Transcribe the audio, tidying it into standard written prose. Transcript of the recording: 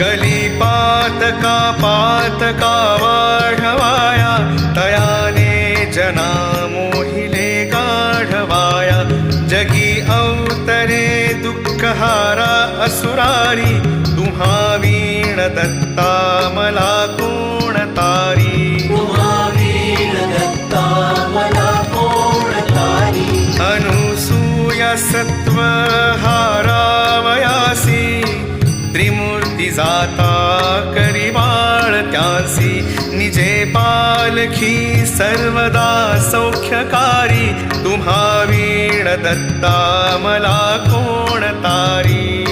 कलिपातका पातका वाढवाया तयाने जना मोहिले गाढवाया जगी अवतरे दुःखहारा असुरारी तुम्हा वीण दत्ता मला कोण तारी अनुसूया सत्व हारावयासी त्रिमूर्ती जाता करी त्यासी निजे पालखी सर्वदा सौख्यकारी तुम्हा वीण दत्ता मला कोण तारी